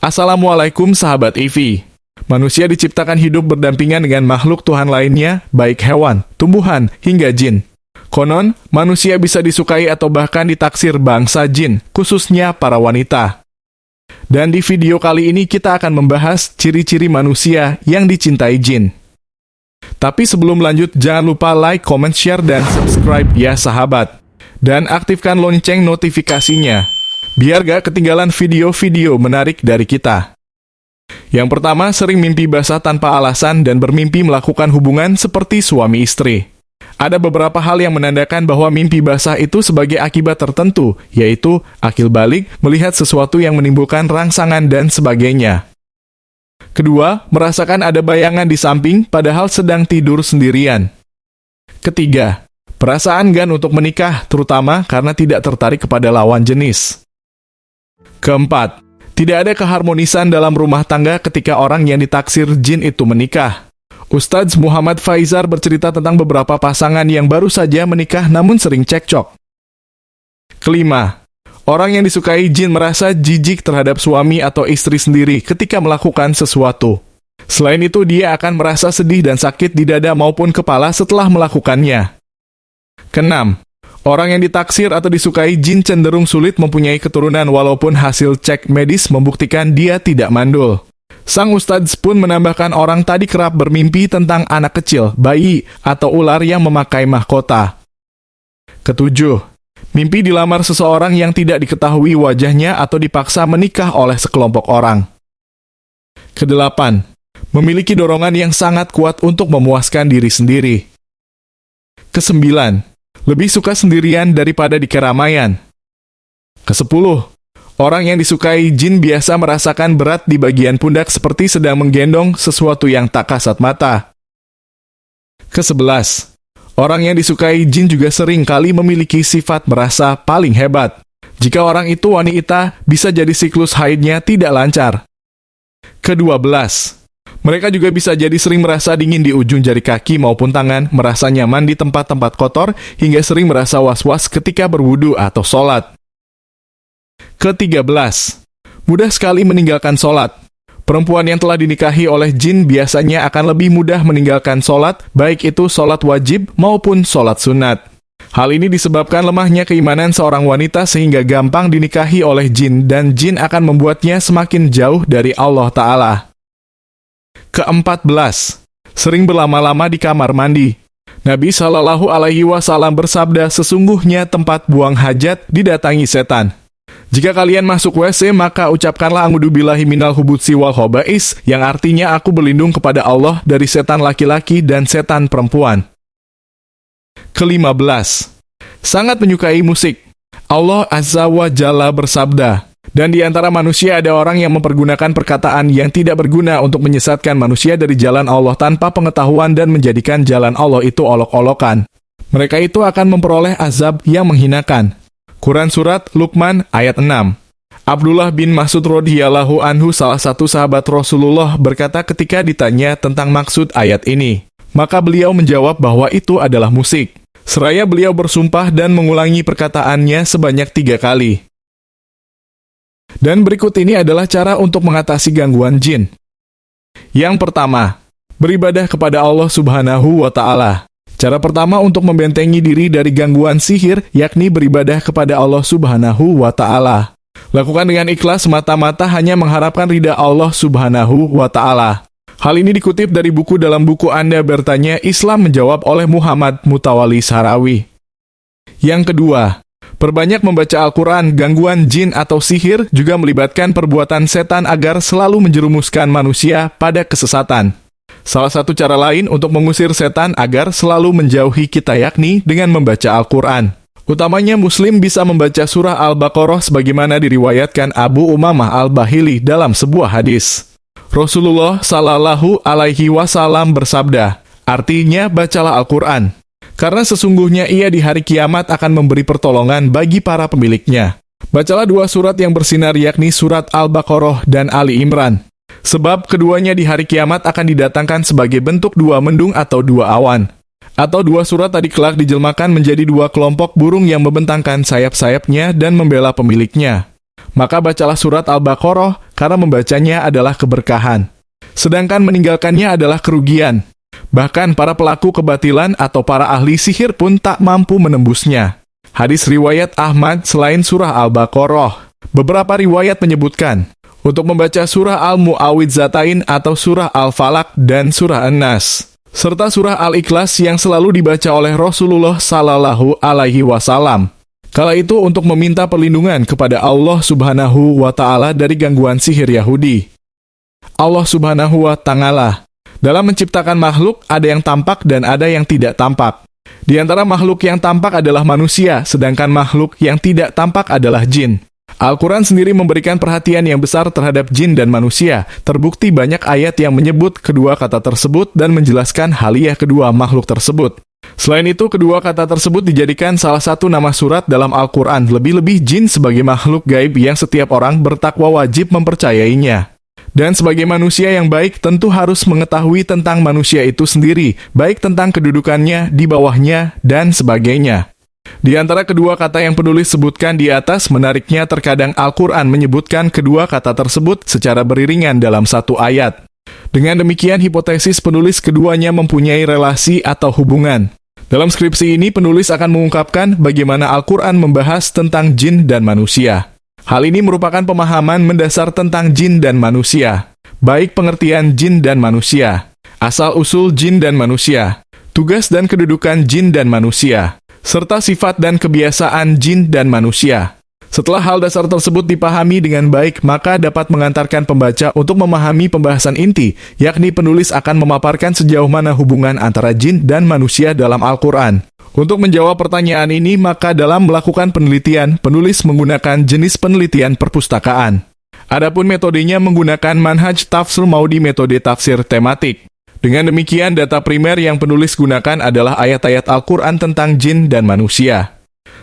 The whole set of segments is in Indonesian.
Assalamualaikum sahabat IVI. Manusia diciptakan hidup berdampingan dengan makhluk Tuhan lainnya, baik hewan, tumbuhan, hingga jin. Konon, manusia bisa disukai atau bahkan ditaksir bangsa jin, khususnya para wanita. Dan di video kali ini kita akan membahas ciri-ciri manusia yang dicintai jin. Tapi sebelum lanjut, jangan lupa like, comment, share, dan subscribe ya sahabat. Dan aktifkan lonceng notifikasinya, biar gak ketinggalan video-video menarik dari kita. Yang pertama, sering mimpi basah tanpa alasan dan bermimpi melakukan hubungan seperti suami istri. Ada beberapa hal yang menandakan bahwa mimpi basah itu sebagai akibat tertentu, yaitu akil balik, melihat sesuatu yang menimbulkan rangsangan dan sebagainya. Kedua, merasakan ada bayangan di samping padahal sedang tidur sendirian. Ketiga, perasaan enggan untuk menikah, terutama karena tidak tertarik kepada lawan jenis. Keempat, tidak ada keharmonisan dalam rumah tangga ketika orang yang ditaksir jin itu menikah. Ustadz Muhammad Faizar bercerita tentang beberapa pasangan yang baru saja menikah namun sering cekcok. Kelima, orang yang disukai jin merasa jijik terhadap suami atau istri sendiri ketika melakukan sesuatu. Selain itu, dia akan merasa sedih dan sakit di dada maupun kepala setelah melakukannya. Keenam, orang yang ditaksir atau disukai jin cenderung sulit mempunyai keturunan walaupun hasil cek medis membuktikan dia tidak mandul. Sang ustadz pun menambahkan orang tadi kerap bermimpi tentang anak kecil, bayi, atau ular yang memakai mahkota. Ketujuh, mimpi dilamar seseorang yang tidak diketahui wajahnya atau dipaksa menikah oleh sekelompok orang. Kedelapan, memiliki dorongan yang sangat kuat untuk memuaskan diri sendiri. Kesembilan, lebih suka sendirian daripada di keramaian. Kesepuluh, orang yang disukai jin biasa merasakan berat di bagian pundak seperti sedang menggendong sesuatu yang tak kasat mata. Kesebelas, orang yang disukai jin juga sering kali memiliki sifat merasa paling hebat. Jika orang itu wanita, bisa jadi siklus haidnya tidak lancar. Kedua belas, mereka juga bisa jadi sering merasa dingin di ujung jari kaki maupun tangan, merasa nyaman di tempat-tempat kotor, hingga sering merasa was-was ketika berwudu atau sholat. Ke-13, mudah sekali meninggalkan sholat. Perempuan yang telah dinikahi oleh jin biasanya akan lebih mudah meninggalkan sholat, baik itu sholat wajib maupun sholat sunat. Hal ini disebabkan lemahnya keimanan seorang wanita sehingga gampang dinikahi oleh jin, dan jin akan membuatnya semakin jauh dari Allah Ta'ala. Ke-14, sering berlama-lama di kamar mandi. Nabi Shallallahu Alaihi Wasallam bersabda, sesungguhnya tempat buang hajat didatangi setan. Jika kalian masuk WC, maka ucapkanlah a'udzubillahi minal hubutsi wal khobais, yang artinya aku berlindung kepada Allah dari setan laki-laki dan setan perempuan. Ke-15, sangat menyukai musik. Allah Azza wa Jalla bersabda, dan di antara manusia ada orang yang mempergunakan perkataan yang tidak berguna untuk menyesatkan manusia dari jalan Allah tanpa pengetahuan dan menjadikan jalan Allah itu olok-olokan. Mereka itu akan memperoleh azab yang menghinakan. Quran Surat Luqman ayat 6. Abdullah bin Mas'ud radhiyallahu anhu, salah satu sahabat Rasulullah, berkata ketika ditanya tentang maksud ayat ini, maka beliau menjawab bahwa itu adalah musik. Seraya beliau bersumpah dan mengulangi perkataannya sebanyak 3 kali. Dan berikut ini adalah cara untuk mengatasi gangguan jin. Yang pertama, beribadah kepada Allah Subhanahu wa Ta'ala. Cara pertama untuk membentengi diri dari gangguan sihir, yakni beribadah kepada Allah Subhanahu wa Ta'ala. Lakukan dengan ikhlas semata-mata hanya mengharapkan ridha Allah Subhanahu wa Ta'ala. Hal ini dikutip dari buku dalam buku Anda Bertanya Islam Menjawab oleh Muhammad Mutawalli Sahrawi. Yang kedua, perbanyak membaca Al-Quran. Gangguan jin atau sihir juga melibatkan perbuatan setan agar selalu menjerumuskan manusia pada kesesatan. Salah satu cara lain untuk mengusir setan agar selalu menjauhi kita yakni dengan membaca Al-Quran. Utamanya Muslim bisa membaca surah Al-Baqarah sebagaimana diriwayatkan Abu Umamah Al-Bahili dalam sebuah hadis. Rasulullah Shallallahu Alaihi Wasallam bersabda, artinya bacalah Al-Quran, karena sesungguhnya ia di hari kiamat akan memberi pertolongan bagi para pemiliknya. Bacalah 2 surat yang bersinar yakni surat Al-Baqarah dan Ali Imran. Sebab keduanya di hari kiamat akan didatangkan sebagai bentuk 2 mendung atau 2 awan. Atau 2 surat tadi kelak dijelmakan menjadi 2 kelompok burung yang membentangkan sayap-sayapnya dan membela pemiliknya. Maka bacalah surat Al-Baqarah, karena membacanya adalah keberkahan. Sedangkan meninggalkannya adalah kerugian. Bahkan para pelaku kebatilan atau para ahli sihir pun tak mampu menembusnya. Hadis riwayat Ahmad selain surah Al-Baqarah. Beberapa riwayat menyebutkan, untuk membaca surah Al-Mu'awwidzatain atau surah Al-Falaq dan surah An-Nas, serta surah Al-Ikhlas yang selalu dibaca oleh Rasulullah Sallallahu Alaihi Wasallam. Kala itu untuk meminta perlindungan kepada Allah Subhanahu wa Ta'ala dari gangguan sihir Yahudi. Allah Subhanahu wa Ta'ala dalam menciptakan makhluk ada yang tampak dan ada yang tidak tampak. Di antara makhluk yang tampak adalah manusia, sedangkan makhluk yang tidak tampak adalah jin. Al-Quran sendiri memberikan perhatian yang besar terhadap jin dan manusia. Terbukti banyak ayat yang menyebut kedua kata tersebut dan menjelaskan haliah kedua makhluk tersebut. Selain itu, kedua kata tersebut dijadikan salah satu nama surat dalam Al-Quran, lebih-lebih jin sebagai makhluk gaib yang setiap orang bertakwa wajib mempercayainya. Dan sebagai manusia yang baik, tentu harus mengetahui tentang manusia itu sendiri, baik tentang kedudukannya, di bawahnya, dan sebagainya. Di antara kedua kata yang penulis sebutkan di atas, menariknya terkadang Al-Quran menyebutkan kedua kata tersebut secara beriringan dalam satu ayat. Dengan demikian, hipotesis penulis keduanya mempunyai relasi atau hubungan. Dalam skripsi ini, penulis akan mengungkapkan bagaimana Al-Quran membahas tentang jin dan manusia. Hal ini merupakan pemahaman mendasar tentang jin dan manusia, baik pengertian jin dan manusia, asal-usul jin dan manusia, tugas dan kedudukan jin dan manusia, serta sifat dan kebiasaan jin dan manusia. Setelah hal dasar tersebut dipahami dengan baik, maka dapat mengantarkan pembaca untuk memahami pembahasan inti, yakni penulis akan memaparkan sejauh mana hubungan antara jin dan manusia dalam Al-Quran. Untuk menjawab pertanyaan ini, maka dalam melakukan penelitian, penulis menggunakan jenis penelitian perpustakaan. Adapun metodenya menggunakan manhaj tafsir maudi metode tafsir tematik. Dengan demikian, data primer yang penulis gunakan adalah ayat-ayat Al-Quran tentang jin dan manusia.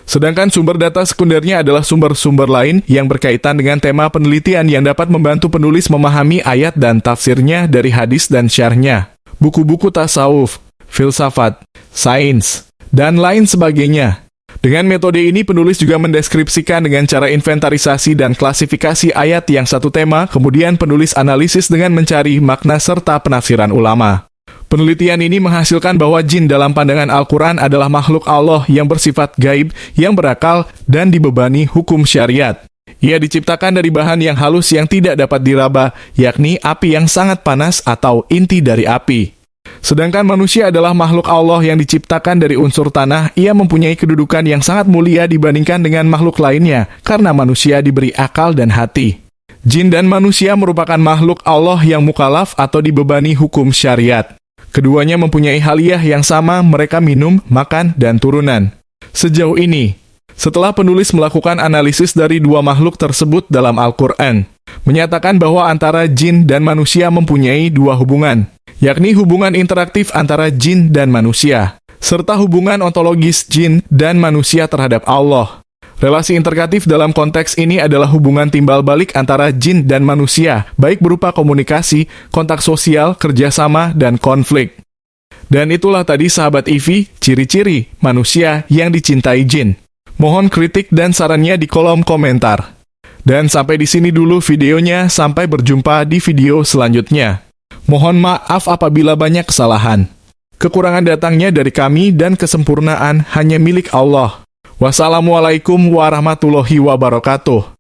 Sedangkan sumber data sekundernya adalah sumber-sumber lain yang berkaitan dengan tema penelitian yang dapat membantu penulis memahami ayat dan tafsirnya dari hadis dan syarhnya, buku-buku tasawuf, filsafat, sains, dan lain sebagainya. Dengan metode ini, penulis juga mendeskripsikan dengan cara inventarisasi dan klasifikasi ayat yang satu tema, kemudian penulis analisis dengan mencari makna serta penafsiran ulama. Penelitian ini menghasilkan bahwa jin dalam pandangan Al-Quran adalah makhluk Allah yang bersifat gaib, yang berakal, dan dibebani hukum syariat. Ia diciptakan dari bahan yang halus yang tidak dapat diraba, yakni api yang sangat panas atau inti dari api. Sedangkan manusia adalah makhluk Allah yang diciptakan dari unsur tanah. Ia mempunyai kedudukan yang sangat mulia dibandingkan dengan makhluk lainnya, karena manusia diberi akal dan hati. Jin dan manusia merupakan makhluk Allah yang mukallaf atau dibebani hukum syariat. Keduanya mempunyai haliah yang sama, mereka minum, makan, dan turunan. Sejauh ini, setelah penulis melakukan analisis dari dua makhluk tersebut dalam Al-Quran, menyatakan bahwa antara jin dan manusia mempunyai dua hubungan, yakni hubungan interaktif antara jin dan manusia, serta hubungan ontologis jin dan manusia terhadap Allah. Relasi interaktif dalam konteks ini adalah hubungan timbal balik antara jin dan manusia, baik berupa komunikasi, kontak sosial, kerjasama, dan konflik. Dan itulah tadi sahabat IVI, ciri-ciri manusia yang dicintai jin. Mohon kritik dan sarannya di kolom komentar. Dan sampai di sini dulu videonya, sampai berjumpa di video selanjutnya. Mohon maaf apabila banyak kesalahan. Kekurangan datangnya dari kami dan kesempurnaan hanya milik Allah. Wassalamualaikum warahmatullahi wabarakatuh.